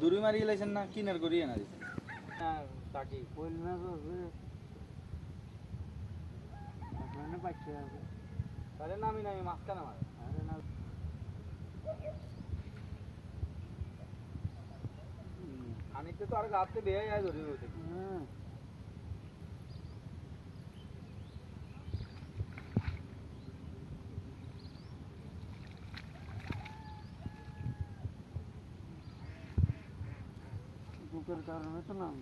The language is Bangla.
দড়ি মারি গেলেছেন না কিনার করিয়ে না দিছেন তাকি কোল মাছ আছে আপনারা পাচ্ছে আছে তাহলে নামি নামি মাছ কেন মারে আরে না খানিকতে তো আর গাতে বেয়ে যায় ধরে ওঠে হ্যাঁ বুকের কারণে তো নাম